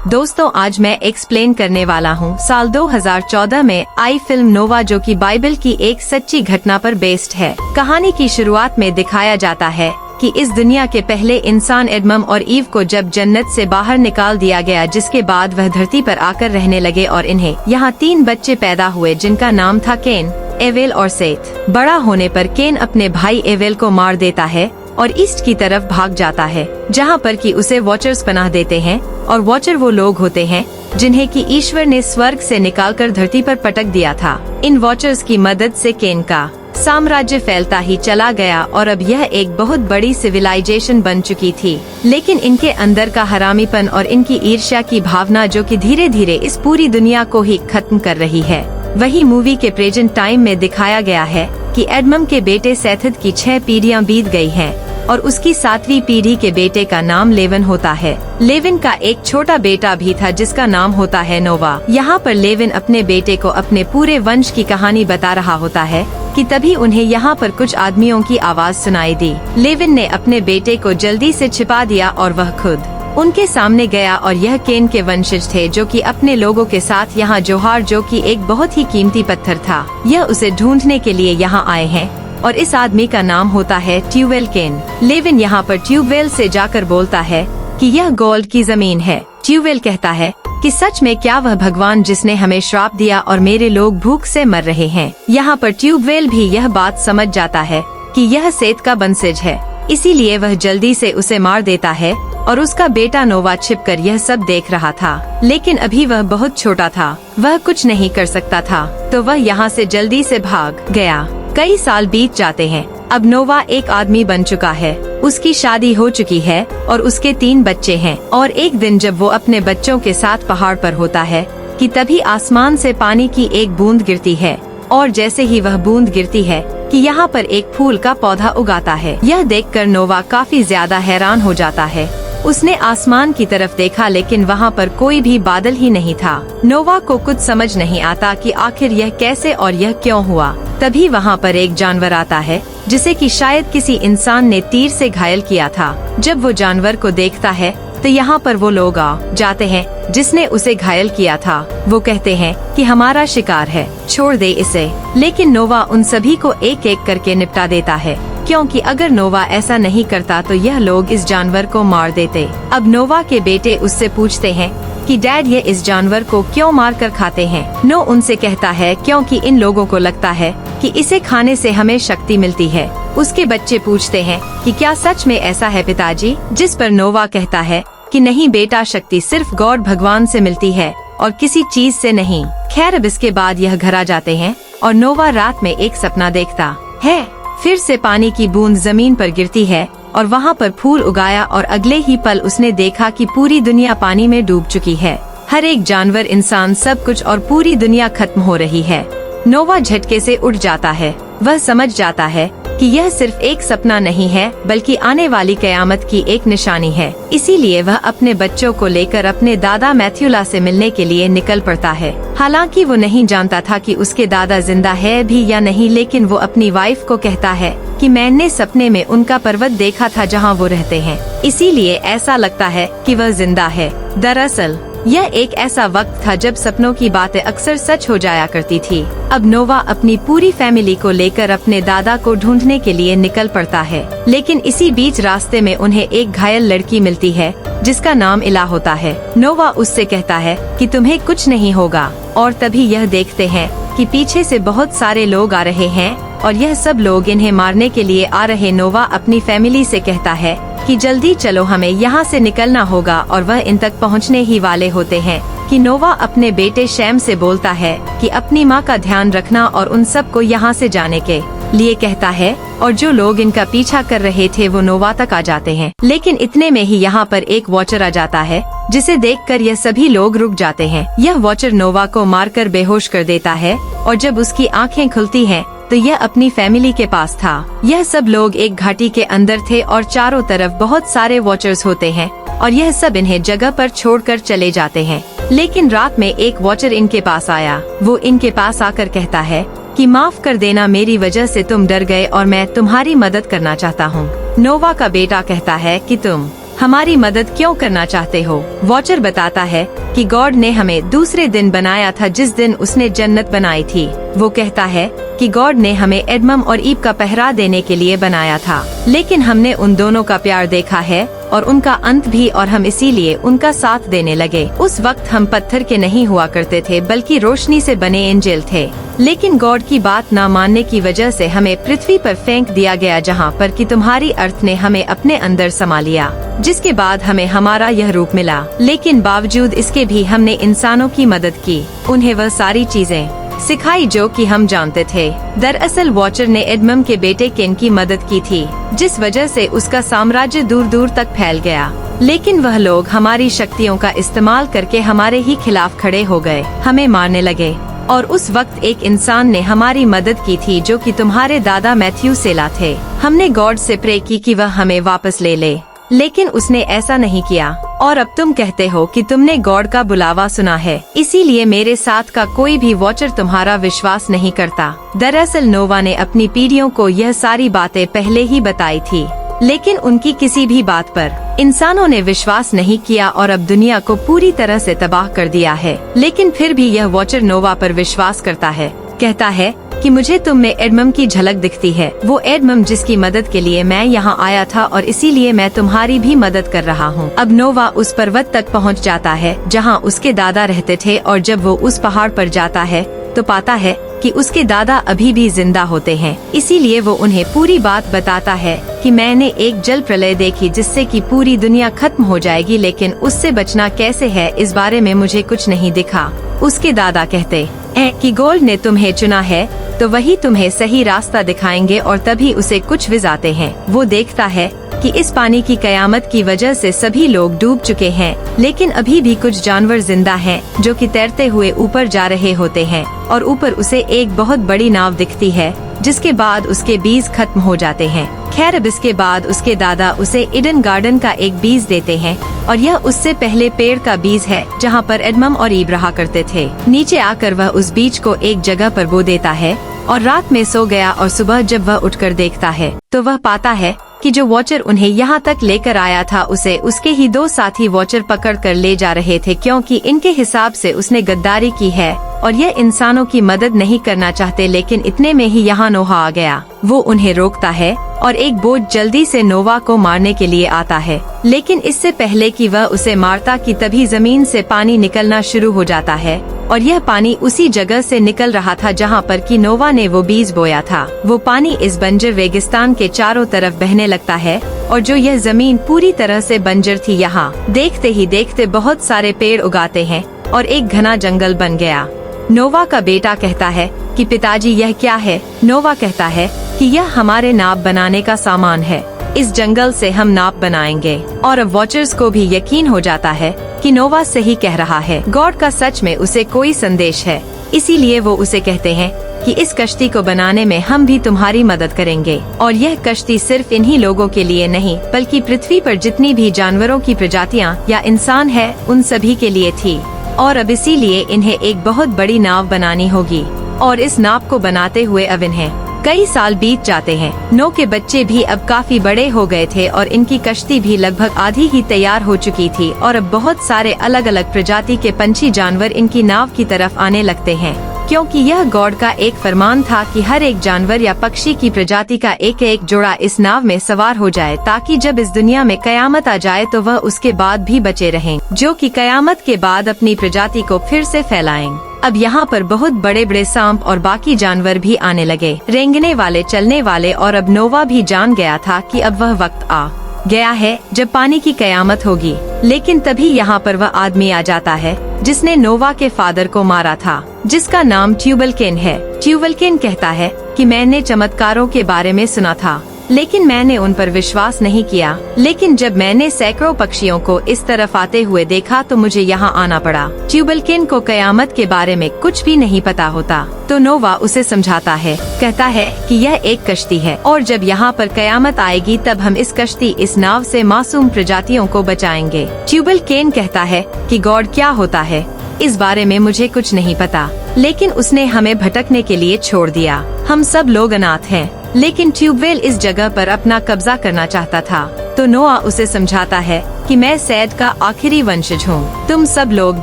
दोस्तों आज मैं एक्सप्लेन करने वाला हूँ साल 2014 में आई फिल्म नोवा, जो कि बाइबल की एक सच्ची घटना पर बेस्ड है। कहानी की शुरुआत में दिखाया जाता है कि इस दुनिया के पहले इंसान एडम और ईव को जब जन्नत से बाहर निकाल दिया गया, जिसके बाद वह धरती पर आकर रहने लगे और इन्हें यहाँ 3 बच्चे पैदा हुए जिनका नाम था केन, एवेल और सेथ। बड़ा होने पर केन अपने भाई एवेल को मार देता है और ईस्ट की तरफ भाग जाता है, जहाँ पर कि उसे वॉचर्स पनाह देते हैं। और वॉचर वो लोग होते हैं जिन्हें कि ईश्वर ने स्वर्ग से निकालकर धरती पर पटक दिया था। इन वॉचर्स की मदद से केन का साम्राज्य फैलता ही चला गया और अब यह एक बहुत बड़ी सिविलाइजेशन बन चुकी थी। लेकिन इनके अंदर का हरामीपन और इनकी ईर्ष्या की भावना, जो कि धीरे धीरे इस पूरी दुनिया को ही खत्म कर रही है। वही मूवी के प्रेजेंट टाइम में दिखाया गया है कि एडम के बेटे सेथत की 6 पीढ़ियां बीत गई हैं और उसकी 7वीं पीढ़ी के बेटे का नाम लेविन होता है। लेविन का एक छोटा बेटा भी था जिसका नाम होता है नोवा। यहाँ पर लेविन अपने बेटे को अपने पूरे वंश की कहानी बता रहा होता है कि तभी उन्हें यहाँ पर कुछ आदमियों की आवाज सुनाई दी। लेविन ने अपने बेटे को जल्दी से छिपा दिया और वह खुद उनके सामने गया और यह केन के वंशज थे, जो कि अपने लोगों के साथ यहाँ जोहार, जो कि एक बहुत ही कीमती पत्थर था, यह उसे ढूंढने के लिए यहाँ आए हैं और इस आदमी का नाम होता है ट्यूबवेल केन। लेविन यहाँ पर ट्यूबवेल से जाकर बोलता है कि यह गोल्ड की जमीन है। ट्यूबवेल कहता है कि सच में क्या वह भगवान जिसने हमें श्राप दिया और मेरे लोग भूख से मर रहे हैं। यहाँ पर ट्यूबवेल भी यह बात समझ जाता है कि यह सेत का वंशज है, इसीलिए वह जल्दी से उसे मार देता है और उसका बेटा नोवा छिपकर यह सब देख रहा था। लेकिन अभी वह बहुत छोटा था, वह कुछ नहीं कर सकता था, तो वह यहाँ से जल्दी से भाग गया। कई साल बीत जाते हैं। अब नोवा एक आदमी बन चुका है, उसकी शादी हो चुकी है और उसके 3 बच्चे हैं। और एक दिन जब वो अपने बच्चों के साथ पहाड़ पर होता है कि तभी आसमान से पानी की एक बूंद गिरती है और जैसे ही वह बूंद गिरती है कि यहाँ पर एक फूल का पौधा उगाता है। यह देखकर नोवा काफी ज्यादा हैरान हो जाता है। उसने आसमान की तरफ देखा लेकिन वहाँ पर कोई भी बादल ही नहीं था। नोवा को कुछ समझ नहीं आता कि आखिर यह कैसे और यह क्यों हुआ। तभी वहाँ पर एक जानवर आता है जिसे कि शायद किसी इंसान ने तीर से घायल किया था। जब वो जानवर को देखता है तो यहाँ पर वो लोग आ जाते हैं जिसने उसे घायल किया था। वो कहते हैं कि हमारा शिकार है, छोड़ दे इसे। लेकिन नोवा उन सभी को एक एक करके निपटा देता है, क्योंकि अगर नोवा ऐसा नहीं करता तो यह लोग इस जानवर को मार देते। अब नोवा के बेटे उससे पूछते हैं कि डैड, ये इस जानवर को क्यों मार कर खाते हैं? नो उनसे कहता है क्योंकि इन लोगों को लगता है कि इसे खाने से हमें शक्ति मिलती है। उसके बच्चे पूछते हैं कि क्या सच में ऐसा है पिताजी? जिस पर नोवा कहता है कि नहीं बेटा, शक्ति सिर्फ गॉड भगवान से मिलती है और किसी चीज से नहीं। खैर अब इसके बाद यह घर आ जाते हैं और नोवा रात में एक सपना देखता है। फिर से पानी की बूंद जमीन पर गिरती है और वहाँ पर फूल उगाया और अगले ही पल उसने देखा कि पूरी दुनिया पानी में डूब चुकी है। हर एक जानवर, इंसान, सब कुछ और पूरी दुनिया खत्म हो रही है। नोवा झटके से उठ जाता है। वह समझ जाता है कि यह सिर्फ एक सपना नहीं है बल्कि आने वाली कयामत की एक निशानी है। इसीलिए वह अपने बच्चों को लेकर अपने दादा मैथ्यूला से मिलने के लिए निकल पड़ता है। हालांकि वो नहीं जानता था कि उसके दादा जिंदा है भी या नहीं, लेकिन वो अपनी वाइफ को कहता है कि मैंने सपने में उनका पर्वत देखा था जहाँ वो रहते हैं, इसीलिए ऐसा लगता है कि वह जिंदा है। दरअसल यह एक ऐसा वक्त था जब सपनों की बातें अक्सर सच हो जाया करती थी। अब नोवा अपनी पूरी फैमिली को लेकर अपने दादा को ढूंढने के लिए निकल पड़ता है। लेकिन इसी बीच रास्ते में उन्हें एक घायल लड़की मिलती है जिसका नाम इला होता है। नोवा उससे कहता है कि तुम्हें कुछ नहीं होगा और तभी यह देखते हैं कि पीछे से बहुत सारे लोग आ रहे हैं और यह सब लोग इन्हें मारने के लिए आ रहे। नोवा अपनी फैमिली से कहता है कि जल्दी चलो, हमें यहाँ से निकलना होगा और वह इन तक पहुँचने ही वाले होते हैं कि नोवा अपने बेटे शैम से बोलता है कि अपनी माँ का ध्यान रखना और उन सब को यहाँ से जाने के लिए कहता है। और जो लोग इनका पीछा कर रहे थे वो नोवा तक आ जाते हैं। लेकिन इतने में ही यहाँ पर एक वॉचर आ जाता है जिसे देखकर यह सभी लोग रुक जाते हैं। यह वॉचर नोवा को मारकर बेहोश कर देता है और जब उसकी आंखें खुलती हैं तो यह अपनी फैमिली के पास था। यह सब लोग एक घाटी के अंदर थे और चारों तरफ बहुत सारे वॉचर्स होते हैं और यह सब इन्हें जगह पर छोड़कर चले जाते हैं। लेकिन रात में एक वॉचर इनके पास आया। वो इनके पास आकर कहता है कि माफ कर देना, मेरी वजह से तुम डर गए और मैं तुम्हारी मदद करना चाहता हूँ। नोवा का बेटा कहता है कि तुम हमारी मदद क्यों करना चाहते हो? वॉचर बताता है कि गॉड ने हमें दूसरे दिन बनाया था जिस दिन उसने जन्नत बनाई थी। वो कहता है कि गॉड ने हमें एडमम और ईव का पहरा देने के लिए बनाया था, लेकिन हमने उन दोनों का प्यार देखा है और उनका अंत भी, और हम इसीलिए उनका साथ देने लगे। उस वक्त हम पत्थर के नहीं हुआ करते थे बल्कि रोशनी से बने एंजल थे, लेकिन गॉड की बात न मानने की वजह से हमें पृथ्वी पर फेंक दिया गया, जहाँ पर कि तुम्हारी अर्थ ने हमें अपने अंदर समा लिया, जिसके बाद हमें हमारा यह रूप मिला। लेकिन बावजूद इसके भी हमने इंसानों की मदद की, उन्हें वह सारी चीजें सिखाई जो कि हम जानते थे। दरअसल वॉचर ने एडमम के बेटे केन की मदद की थी, जिस वजह से उसका साम्राज्य दूर दूर तक फैल गया, लेकिन वह लोग हमारी शक्तियों का इस्तेमाल करके हमारे ही खिलाफ खड़े हो गए, हमें मारने लगे। और उस वक्त एक इंसान ने हमारी मदद की थी जो कि तुम्हारे दादा मैथ्यू सेला थे। हमने गॉड से प्रे की कि वह हमें वापस ले ले, लेकिन उसने ऐसा नहीं किया। और अब तुम कहते हो कि तुमने गॉड का बुलावा सुना है, इसीलिए मेरे साथ का कोई भी वॉचर तुम्हारा विश्वास नहीं करता। दरअसल नोवा ने अपनी पीढ़ियों को यह सारी बातें पहले ही बताई थी, लेकिन उनकी किसी भी बात पर इंसानों ने विश्वास नहीं किया और अब दुनिया को पूरी तरह से तबाह कर दिया है। लेकिन फिर भी यह वॉचर नोवा पर विश्वास करता है, कहता है कि मुझे तुम में एडमम की झलक दिखती है, वो एडमम जिसकी मदद के लिए मैं यहाँ आया था, और इसीलिए मैं तुम्हारी भी मदद कर रहा हूँ। अब नोवा उस पर्वत तक पहुँच जाता है जहाँ उसके दादा रहते थे, और जब वो उस पहाड़ पर जाता है तो पाता है कि उसके दादा अभी भी जिंदा होते हैं। इसीलिए वो उन्हें पूरी बात बताता है कि मैंने एक जल प्रलय देखी जिससे कि पूरी दुनिया खत्म हो जाएगी, लेकिन उससे बचना कैसे है इस बारे में मुझे कुछ नहीं दिखा। उसके दादा कहते हैं कि गॉड ने तुम्हें चुना है तो वही तुम्हें सही रास्ता दिखाएंगे, और तभी उसे कुछ विज़ आते हैं। वो देखता है कि इस पानी की कयामत की वजह से सभी लोग डूब चुके हैं, लेकिन अभी भी कुछ जानवर जिंदा हैं जो कि तैरते हुए ऊपर जा रहे होते हैं, और ऊपर उसे एक बहुत बड़ी नाव दिखती है, जिसके बाद उसके बीज खत्म हो जाते हैं। खैर अब इसके बाद उसके दादा उसे ईडन गार्डन का एक बीज देते हैं, और यह उससे पहले पेड़ का बीज है जहाँ पर एडमम और ईव रहा करते थे। नीचे आकर वह उस बीज को एक जगह पर बो देता है और रात में सो गया, और सुबह जब वह उठकर देखता है तो वह पाता है कि जो वॉचर उन्हें यहाँ तक लेकर आया था उसे उसके ही दो साथी वॉचर पकड़ कर ले जा रहे थे, क्योंकि इनके हिसाब से उसने गद्दारी की है और यह इंसानों की मदद नहीं करना चाहते। लेकिन इतने में ही यहाँ नोहा आ गया। वो उन्हें रोकता है और एक बोट जल्दी से नोवा को मारने के लिए आता है, लेकिन इससे पहले कि वह उसे मारता कि तभी जमीन से पानी निकलना शुरू हो जाता है, और यह पानी उसी जगह से निकल रहा था जहाँ पर कि नोवा ने वो बीज बोया था। वो पानी इस बंजर रेगिस्तान के चारों तरफ बहने लगता है, और जो यह जमीन पूरी तरह से बंजर थी यहाँ देखते ही देखते बहुत सारे पेड़ उगाते हैं और एक घना जंगल बन गया। नोवा का बेटा कहता है कि पिताजी यह क्या है? नोवा कहता है कि यह हमारे नाव बनाने का सामान है, इस जंगल से हम नाव बनाएंगे। और अब वॉचर्स को भी यकीन हो जाता है कि नोवा सही कह रहा है, गॉड का सच में उसे कोई संदेश है। इसीलिए वो उसे कहते हैं कि इस कश्ती को बनाने में हम भी तुम्हारी मदद करेंगे, और यह कश्ती सिर्फ इन्हीं लोगों के लिए नहीं बल्कि पृथ्वी पर जितनी भी जानवरों की प्रजातियां या इंसान है उन सभी के लिए थी। और अब इसीलिए इन्हें एक बहुत बड़ी नाव बनानी होगी, और इस नाव को बनाते हुए अब इन्हें कई साल बीत जाते हैं। नो के बच्चे भी अब काफी बड़े हो गए थे और इनकी कश्ती भी लगभग आधी ही तैयार हो चुकी थी, और अब बहुत सारे अलग अलग प्रजाति के पंछी जानवर इनकी नाव की तरफ आने लगते हैं, क्योंकि यह गॉड का एक फरमान था कि हर एक जानवर या पक्षी की प्रजाति का एक एक जोड़ा इस नाव में सवार हो जाए, ताकि जब इस दुनिया में कयामत आ जाए तो वह उसके बाद भी बचे रहें, जो कि कयामत के बाद अपनी प्रजाति को फिर से फैलाएं। अब यहाँ पर बहुत बड़े बड़े सांप और बाकी जानवर भी आने लगे, रेंगने वाले, चलने वाले, और अब नोवा भी जान गया था कि अब वह वक्त आ गया है जब पानी की कयामत होगी। लेकिन तभी यहाँ पर वह आदमी आ जाता है जिसने नोवा के फादर को मारा था, जिसका नाम ट्यूबलकेन है। ट्यूबलकेन कहता है कि मैंने चमत्कारों के बारे में सुना था, लेकिन मैंने उन पर विश्वास नहीं किया। लेकिन जब मैंने सैकड़ों पक्षियों को इस तरफ आते हुए देखा तो मुझे यहाँ आना पड़ा। ट्यूबलकेन को कयामत के बारे में कुछ भी नहीं पता होता, तो नोवा उसे समझाता है, कहता है कि यह एक कश्ती है, और जब यहाँ पर कयामत आएगी तब हम इस कश्ती, इस नाव से मासूम प्रजातियों को बचाएंगे। ट्यूबलकेन कहता है कि गॉड क्या होता है इस बारे में मुझे कुछ नहीं पता, लेकिन उसने हमें भटकने के लिए छोड़ दिया। हम सब लोग अनाथ हैं, लेकिन ट्यूबवेल इस जगह पर अपना कब्जा करना चाहता था। तो नोआ उसे समझाता है कि मैं सैद का आखिरी वंशज हूँ। तुम सब लोग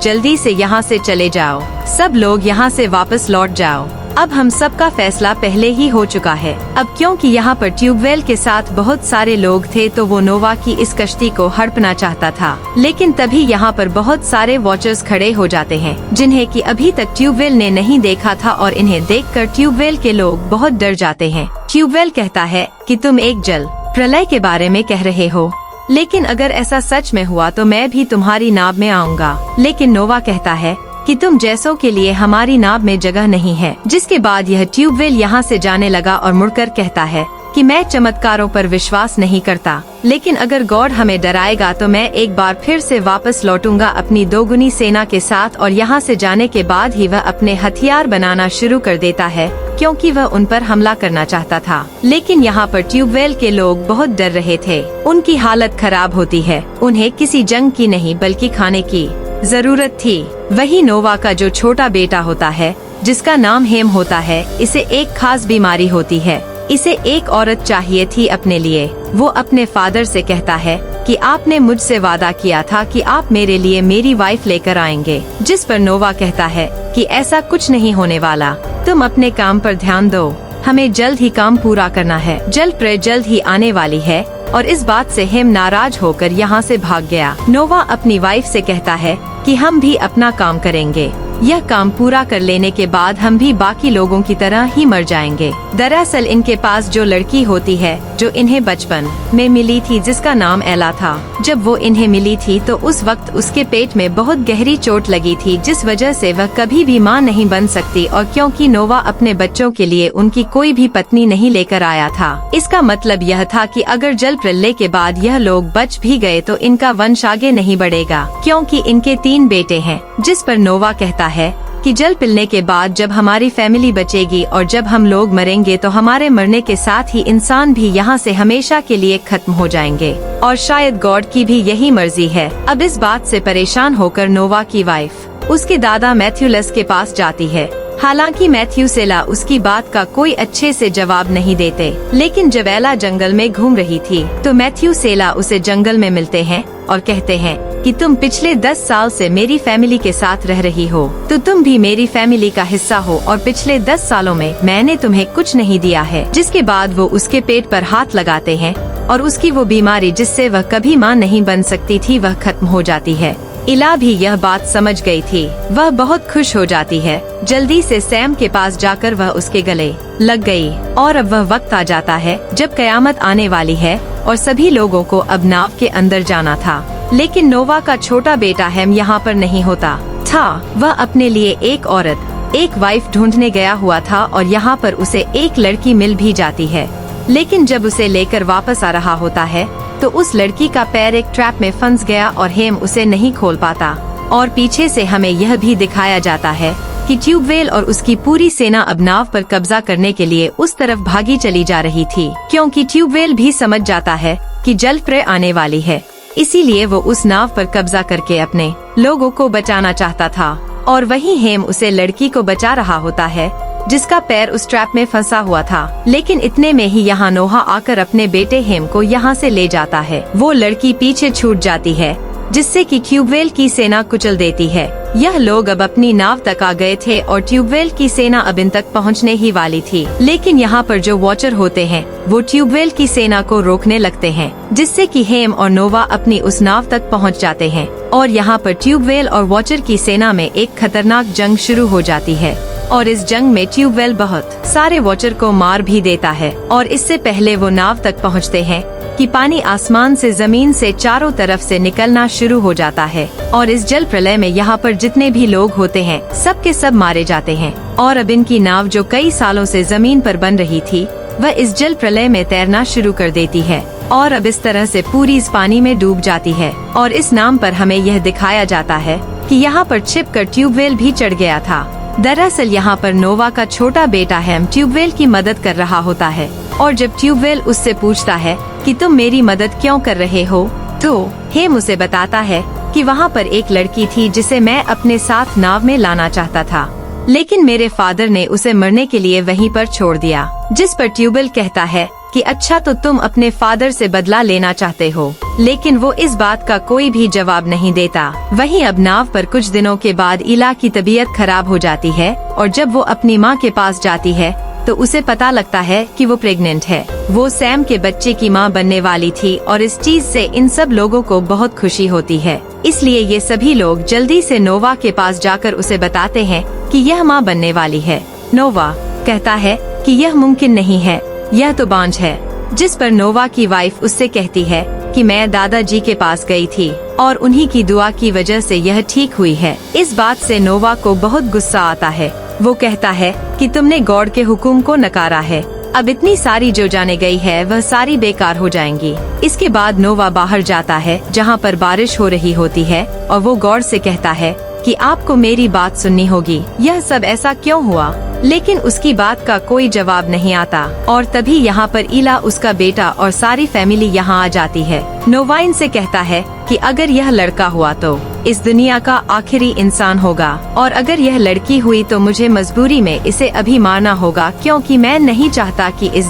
जल्दी से यहाँ से चले जाओ, सब लोग यहाँ से वापस लौट जाओ। अब हम सब का फैसला पहले ही हो चुका है। अब क्योंकि यहाँ पर ट्यूबवेल के साथ बहुत सारे लोग थे तो वो नोवा की इस कश्ती को हड़पना चाहता था, लेकिन तभी यहाँ पर बहुत सारे वॉचर्स खड़े हो जाते हैं जिन्हें कि अभी तक ट्यूबवेल ने नहीं देखा था, और इन्हें देखकर ट्यूबवेल के लोग बहुत डर जाते हैं। ट्यूबवेल कहता है कि तुम एक जल प्रलय के बारे में कह रहे हो, लेकिन अगर ऐसा सच में हुआ तो मैं भी तुम्हारी नाव में आऊँगा। लेकिन नोवा कहता है कि तुम जैसों के लिए हमारी नाव में जगह नहीं है। जिसके बाद यह ट्यूबवेल यहाँ से जाने लगा और मुड़कर कहता है कि मैं चमत्कारों पर विश्वास नहीं करता, लेकिन अगर गॉड हमें डराएगा तो मैं एक बार फिर से वापस लौटूंगा अपनी दोगुनी सेना के साथ। और यहाँ से जाने के बाद ही वह अपने हथियार बनाना शुरू कर देता है, क्योंकि वह उन पर हमला करना चाहता था। लेकिन यहाँ पर ट्यूबवेल के लोग बहुत डर रहे थे, उनकी हालत खराब होती है। उन्हें किसी जंग की नहीं बल्कि खाने की जरूरत थी। वही नोवा का जो छोटा बेटा होता है जिसका नाम हेम होता है, इसे एक खास बीमारी होती है। इसे एक औरत चाहिए थी अपने लिए। वो अपने फादर से कहता है कि आपने मुझसे वादा किया था कि आप मेरे लिए मेरी वाइफ लेकर आएंगे। जिस पर नोवा कहता है कि ऐसा कुछ नहीं होने वाला, तुम अपने काम पर ध्यान दो, हमें जल्द ही काम पूरा करना है। जल प्रलय जल्द ही आने वाली है। और इस बात से हेम नाराज होकर यहाँ से भाग गया। नोवा अपनी वाइफ से कहता है कि हम भी अपना काम करेंगे, यह काम पूरा कर लेने के बाद हम भी बाकी लोगों की तरह ही मर जाएंगे। दरअसल इनके पास जो लड़की होती है जो इन्हें बचपन में मिली थी, जिसका नाम एला था, जब वो इन्हें मिली थी तो उस वक्त उसके पेट में बहुत गहरी चोट लगी थी, जिस वजह से वह कभी भी मां नहीं बन सकती। और क्योंकि नोवा अपने बच्चों के लिए उनकी कोई भी पत्नी नहीं लेकर आया था, इसका मतलब यह था कि अगर जल प्रलय के बाद यह लोग बच भी गए तो इनका वंश आगे नहीं बढ़ेगा, क्योंकि इनके 3 बेटे हैं। जिस पर नोवा कहता है कि जल पिलने के बाद जब हमारी फैमिली बचेगी और जब हम लोग मरेंगे तो हमारे मरने के साथ ही इंसान भी यहाँ से हमेशा के लिए खत्म हो जाएंगे, और शायद गॉड की भी यही मर्जी है। अब इस बात से परेशान होकर नोवा की वाइफ उसके दादा मैथ्यूलस के पास जाती है। हालांकि मैथ्यूसेला उसकी बात का कोई अच्छे से जवाब नहीं देते, लेकिन जब एला जंगल में घूम रही थी तो मैथ्यूसेला उसे जंगल में मिलते हैं और कहते हैं कि तुम पिछले 10 साल से मेरी फैमिली के साथ रह रही हो, तो तुम भी मेरी फैमिली का हिस्सा हो, और पिछले 10 सालों में मैंने तुम्हें कुछ नहीं दिया है। जिसके बाद वो उसके पेट पर हाथ लगाते हैं और उसकी वो बीमारी जिससे वह कभी मां नहीं बन सकती थी वह खत्म हो जाती है। इला भी यह बात समझ गई थी, वह बहुत खुश हो जाती है। जल्दी से सैम के पास जाकर वह उसके गले लग गई। और अब वह वक्त आ जाता है जब कयामत आने वाली है और सभी लोगों को अब नाव के अंदर जाना था, लेकिन नोवा का छोटा बेटा हेम यहाँ पर नहीं होता था। वह अपने लिए एक औरत, एक वाइफ ढूंढने गया हुआ था और यहाँ पर उसे एक लड़की मिल भी जाती है, लेकिन जब उसे लेकर वापस आ रहा होता है तो उस लड़की का पैर एक ट्रैप में फंस गया और हेम उसे नहीं खोल पाता। और पीछे से हमें यह भी दिखाया जाता है कि ट्यूबवेल और उसकी पूरी सेना अब नाव पर कब्जा करने के लिए उस तरफ भागी चली जा रही थी, क्योंकि ट्यूबवेल भी समझ जाता है कि जल प्रलय आने वाली है। इसीलिए वो उस नाव पर कब्जा करके अपने लोगों को बचाना चाहता था। और वहीं हेम उसे लड़की को बचा रहा होता है जिसका पैर उस ट्रैप में फंसा हुआ था। लेकिन इतने में ही यहाँ नोहा आकर अपने बेटे हेम को यहाँ से ले जाता है। वो लड़की पीछे छूट जाती है, जिससे कि ट्यूबवेल की सेना कुचल देती है। यह लोग अब अपनी नाव तक आ गए थे और ट्यूबवेल की सेना अब इन तक पहुँचने ही वाली थी, लेकिन यहाँ पर जो वॉचर होते हैं वो ट्यूबवेल की सेना को रोकने लगते हैं, जिससे कि हेम और नोवा अपनी उस नाव तक पहुँच जाते हैं। और यहाँ पर ट्यूबवेल और वॉचर की सेना में एक खतरनाक जंग शुरू हो जाती है, और इस जंग में ट्यूबवेल बहुत सारे वॉचर को मार भी देता है। और इससे पहले वो नाव तक पहुँचते हैं कि पानी आसमान से जमीन से चारों तरफ से निकलना शुरू हो जाता है, और इस जल प्रलय में यहाँ पर जितने भी लोग होते हैं सब के सब मारे जाते हैं। और अब इनकी नाव जो कई सालों से जमीन पर बन रही थी वह इस जल प्रलय में तैरना शुरू कर देती है, और अब इस तरह से पूरी इस पानी में डूब जाती है। और इस नाम पर हमें यह दिखाया जाता है कि यहाँ पर छिपकर ट्यूबवेल भी चढ़ गया था। दरअसल यहाँ पर नोवा का छोटा बेटा हेम ट्यूबवेल की मदद कर रहा होता है, और जब ट्यूबवेल उससे पूछता है कि तुम मेरी मदद क्यों कर रहे हो, तो हेम उसे बताता है कि वहाँ पर एक लड़की थी जिसे मैं अपने साथ नाव में लाना चाहता था, लेकिन मेरे फादर ने उसे मरने के लिए वहीं पर छोड़ दिया। जिस पर ट्यूबवेल कहता है कि अच्छा तो तुम अपने फादर से बदला लेना चाहते हो, लेकिन वो इस बात का कोई भी जवाब नहीं देता। वहीं अब नाव पर कुछ दिनों के बाद इला की तबीयत खराब हो जाती है और जब वो अपनी माँ के पास जाती है तो उसे पता लगता है कि वो प्रेग्नेंट है। वो सैम के बच्चे की माँ बनने वाली थी और इस चीज से इन सब लोगों को बहुत खुशी होती है। इसलिए ये सभी लोग जल्दी से नोवा के पास जाकर उसे बताते हैं कि यह माँ बनने वाली है। नोवा कहता है कि यह मुमकिन नहीं है, यह तो बांझ है। जिस पर नोवा की वाइफ उससे कहती है कि मैं दादाजी के पास गई थी और उन्हीं की दुआ की वजह से यह ठीक हुई है। इस बात से नोवा को बहुत गुस्सा आता है। वो कहता है कि तुमने गॉड के हुक्म को नकारा है, अब इतनी सारी जो जाने गई है वह सारी बेकार हो जाएंगी। इसके बाद नोवा बाहर जाता है जहाँ पर बारिश हो रही होती है और वो गॉड से कहता है कि आपको मेरी बात सुननी होगी, यह सब ऐसा क्यों हुआ। लेकिन उसकी बात का कोई जवाब नहीं आता और तभी यहाँ पर इला, उसका बेटा और सारी फैमिली यहाँ आ जाती है। नोवा इनसे कहता है कि अगर यह लड़का हुआ तो इस दुनिया का आखिरी इंसान होगा और अगर यह लड़की हुई तो मुझे मजबूरी में इसे अभी मारना होगा, क्योंकि मैं नहीं चाहता कि इस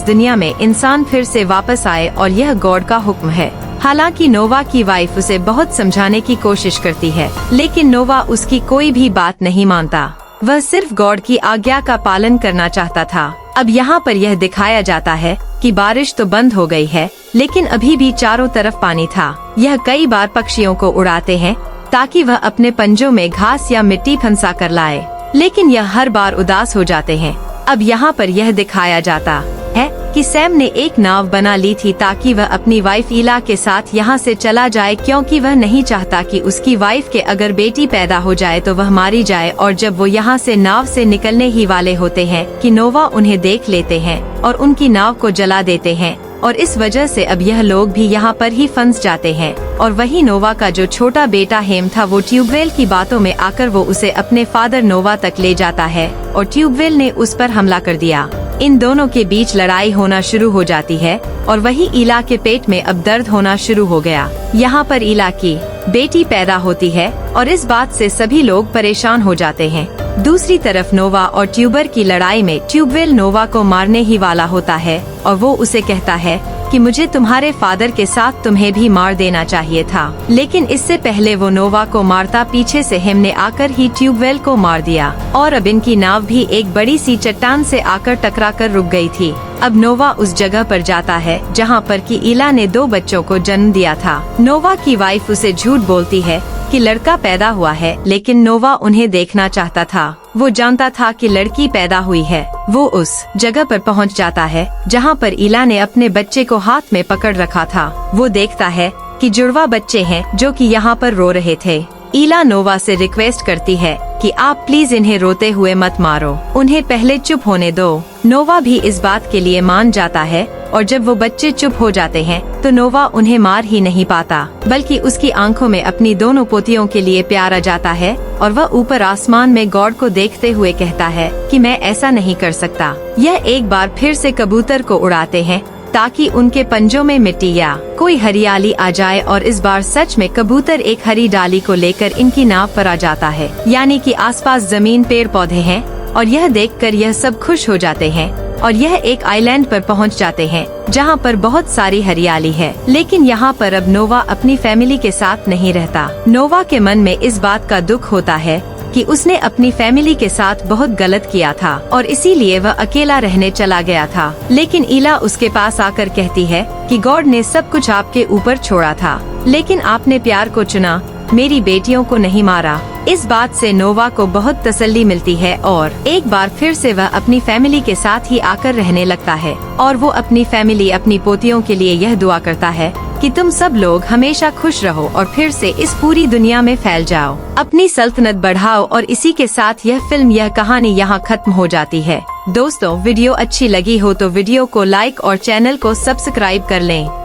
दुनिया में इंसान फिर से वापस आए और यह गॉड का हुक्म है। हालांकि नोवा की वाइफ उसे बहुत समझाने की कोशिश करती है, लेकिन नोवा उसकी कोई भी बात नहीं मानता। वह सिर्फ गॉड की आज्ञा का पालन करना चाहता था। अब यहाँ पर यह दिखाया जाता है कि बारिश तो बंद हो गई है, लेकिन अभी भी चारों तरफ पानी था। यह कई बार पक्षियों को उड़ाते हैं ताकि वह अपने पंजों में घास या मिट्टी फंसा कर लाए, लेकिन यह हर बार उदास हो जाते हैं। अब यहाँ पर यह दिखाया जाता है कि सैम ने एक नाव बना ली थी ताकि वह अपनी वाइफ इला के साथ यहाँ से चला जाए, क्योंकि वह नहीं चाहता कि उसकी वाइफ के अगर बेटी पैदा हो जाए तो वह मारी जाए। और जब वो यहाँ से नाव से निकलने ही वाले होते हैं कि नोवा उन्हें देख लेते हैं और उनकी नाव को जला देते हैं और इस वजह से अब यह लोग भी यहाँ पर ही फंस जाते हैं। और वही नोवा का जो छोटा बेटा हेम था वो ट्यूबवेल की बातों में आकर वो उसे अपने फादर नोवा तक ले जाता है और ट्यूबवेल ने उस पर हमला कर दिया। इन दोनों के बीच लड़ाई होना शुरू हो जाती है और वही इला के पेट में अब दर्द होना शुरू हो गया। यहाँ पर इला की बेटी पैदा होती है और इस बात से सभी लोग परेशान हो जाते हैं। दूसरी तरफ नोवा और ट्यूबर की लड़ाई में ट्यूबवेल नोवा को मारने ही वाला होता है और वो उसे कहता है कि मुझे तुम्हारे फादर के साथ तुम्हें भी मार देना चाहिए था, लेकिन इससे पहले वो नोवा को मारता पीछे से हेम ने आकर ही ट्यूबवेल को मार दिया और अब इनकी नाव भी एक बड़ी सी चट्टान से आकर टकराकर रुक गई थी। अब नोवा उस जगह पर जाता है जहाँ पर कि इला ने 2 बच्चों को जन्म दिया था। नोवा की वाइफ उसे झूठ बोलती है कि लड़का पैदा हुआ है, लेकिन नोवा उन्हें देखना चाहता था। वो जानता था कि लड़की पैदा हुई है। वो उस जगह पर पहुंच जाता है जहां पर इला ने अपने बच्चे को हाथ में पकड़ रखा था। वो देखता है कि जुड़वा बच्चे हैं जो कि यहाँ पर रो रहे थे। इला नोवा से रिक्वेस्ट करती है कि आप प्लीज इन्हें रोते हुए मत मारो, उन्हें पहले चुप होने दो। नोवा भी इस बात के लिए मान जाता है और जब वो बच्चे चुप हो जाते हैं तो नोवा उन्हें मार ही नहीं पाता, बल्कि उसकी आंखों में अपनी दोनों पोतियों के लिए प्यार आ जाता है और वह ऊपर आसमान में गॉड को देखते हुए कहता है कि मैं ऐसा नहीं कर सकता। यह एक बार फिर से कबूतर को उड़ाते हैं ताकि उनके पंजों में मिट्टी या कोई हरियाली आ जाए और इस बार सच में कबूतर एक हरी डाली को लेकर इनकी नाव पर आ जाता है, यानी कि आसपास जमीन पेड़ पौधे हैं और यह देखकर यह सब खुश हो जाते हैं और यह एक आइलैंड पर पहुंच जाते हैं जहां पर बहुत सारी हरियाली है। लेकिन यहां पर अब नोवा अपनी फैमिली के साथ नहीं रहता। नोवा के मन में इस बात का दुख होता है कि उसने अपनी फैमिली के साथ बहुत गलत किया था और इसीलिए वह अकेला रहने चला गया था। लेकिन इला उसके पास आकर कहती है कि गॉड ने सब कुछ आपके ऊपर छोड़ा था, लेकिन आपने प्यार को चुना, मेरी बेटियों को नहीं मारा। इस बात से नोवा को बहुत तसल्ली मिलती है और एक बार फिर से वह अपनी फैमिली के साथ ही आकर रहने लगता है और वो अपनी फैमिली, अपनी पोतियों के लिए यह दुआ करता है कि तुम सब लोग हमेशा खुश रहो और फिर से इस पूरी दुनिया में फैल जाओ, अपनी सल्तनत बढ़ाओ। और इसी के साथ यह फिल्म, यह कहानी यहाँ खत्म हो जाती है। दोस्तों, वीडियो अच्छी लगी हो तो वीडियो को लाइक और चैनल को सब्सक्राइब कर लें।